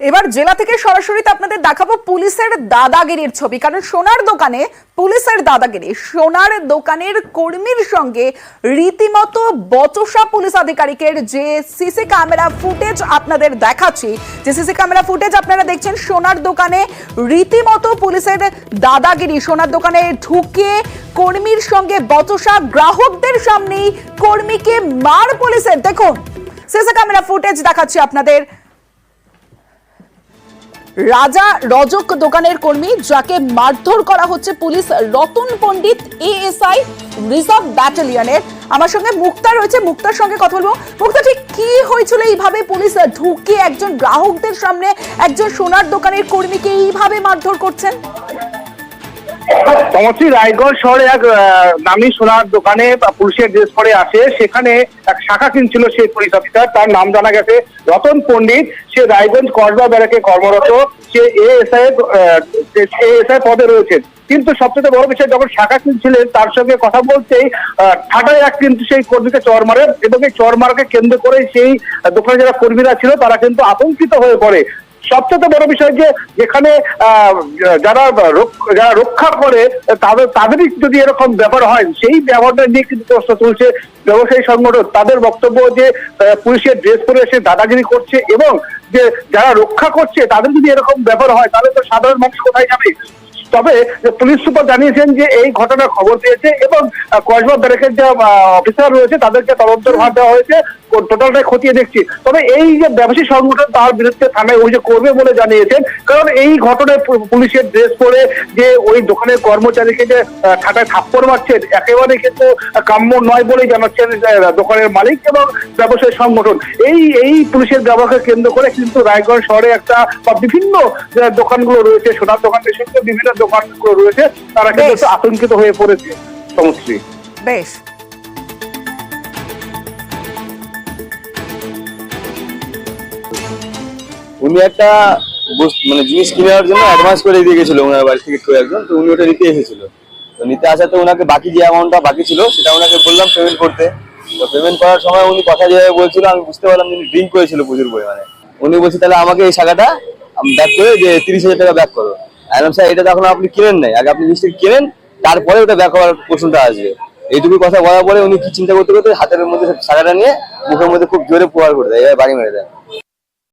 এবার জেলা থেকে সরাসরি আপনাদের দেখাবো পুলিশের দাদাগিরির ছবি, কারণ সোনার দোকানে পুলিশের দাদাগিরি। সোনার দোকানের কর্মীর সঙ্গে রীতিমতো বচসা পুলিশ আধিকারিকের। যে সিসি ক্যামেরা ফুটেজ আপনাদের দেখাচ্ছি, যে সিসি ক্যামেরা ফুটেজ আপনারা দেখছেন, সোনার দোকানে রীতিমতো পুলিশের দাদাগিরি। সোনার দোকানে ঢুকে কর্মীর সঙ্গে বচসা, গ্রাহকদের সামনেই কর্মীকে মার পুলিশের। দেখুন সিসি ক্যামেরা ফুটেজ দেখাচ্ছি আপনাদের। রাজা রজক দোকানের কর্মী, যাকে মারধর করা হচ্ছে পুলিশ রতন পণ্ডিত এএসআই রিজার্ভ ব্যাটালিয়নের। আমার সঙ্গে মুক্তা রয়েছে, মুক্তার সঙ্গে কথা বলবো। মুক্তা, ঠিক কি হয়েছিল এইভাবে পুলিশ ঢুকে একজন গ্রাহকদের সামনে একজন সোনার দোকানের কর্মীকে এইভাবে মারধর করছেন? সমষ্টি রায়গঞ্জ শহরে এক নামী সোনার দোকানে পুলিশের ড্রেস পরে আসে, সেখানে এক শাখা কিনছিল সেই পুলিশ অফিসার। তার নাম জানা গেছে রতন পণ্ডিত। সে রায়গঞ্জ কসবা ব্যারাকে কর্মরত, সে এএসআই পদে রয়েছেন। কিন্তু সবচেয়ে বড় বিষয়, যখন শাখা কিনছিলেন তার সঙ্গে কথা বলতেই ঠাটায় এক কিন্তু সেই কর্মীকে চড় মারে, এবং এই চড় মারাকে কেন্দ্র করে সেই দোকানে যারা কর্মীরা ছিল তারা কিন্তু আতঙ্কিত হয়ে পড়ে। সবচেয়ে বড় বিষয় যে যেখানে যারা রক্ষা করে তাদেরই যদি এরকম ব্যাপার হয়, সেই ব্যাপারটা নিয়ে কিন্তু প্রশ্ন তুলছে ব্যবসায়ী সংগঠন। তাদের বক্তব্য যে পুলিশের ড্রেস পরে এসে দাদাগিরি করছে, এবং যে যারা রক্ষা করছে তাদের যদি এরকম ব্যাপার হয় তাহলে তো সাধারণ মানুষ কোথায় যাবে। তবে পুলিশ সুপার জানিয়েছেন যে এই ঘটনার খবর পেয়েছে, এবং কসবা ব্যারাকের যে অফিসার রয়েছে তাদেরকে তদন্তের ভার দেওয়া হয়েছে, টোটালটাই খতিয়ে দেখছি। তবে এই যে ব্যবসায়ী সংগঠন তার বিরুদ্ধে থানায় অভিযোগ করবে বলে জানিয়েছেন, কারণ এই ঘটনায় পুলিশের ড্রেস পরে যে ওই দোকানের কর্মচারীকে যে ঠাটায় থাপ্পড় মারছেন, একেবারে কিন্তু কাম্য নয় বলেই জানাচ্ছেন দোকানের মালিক এবং ব্যবসায়ী সংগঠন। এই পুলিশের ব্যবহারকে কেন্দ্র করে কিন্তু রায়গঞ্জ শহরে একটা বা বিভিন্ন দোকানগুলো রয়েছে, সোনার দোকান থেকে বিভিন্ন দোকানগুলো রয়েছে, তারা কিন্তু আতঙ্কিত হয়ে পড়েছে। সমস্যা বেশ। উনি একটা মানে জিনিস কেনার জন্য অ্যাডভান্স করে দিয়ে গেছিল ওনার বাড়ি থেকে কেউ একজন, তো উনি ওটা নিতে এসেছিল। তো নিতে আসাতে ওনাকে বাকি যে অ্যামাউন্টটা বাকি ছিল সেটা ওনাকে বললাম পেমেন্ট করতে। তো পেমেন্ট করার সময় উনি কথা যেভাবে বলছিল আমি বুঝতে পারলাম যে উনি ড্রিঙ্ক করেছিল প্রচুর পরিমাণে। উনি বলছে তাহলে আমাকে এই টাকাটা ব্যাক করে যে 30,000 টাকা ব্যাক করো। আইলাম স্যার, এটা তো এখন আপনি কিনেন নাই, আগে আপনি জিনিসটা কিনেন, তারপরে ওটা ব্যাক হওয়ার প্রশ্নটা আসবে। এইটুকু কথা বলার পরে উনি কি চিন্তা করতে করতে হাতের মধ্যে টাকাটা নিয়ে মুখের মধ্যে খুব জোরে প্রহার করে দেয়, বাড়ি মেরে দেয়।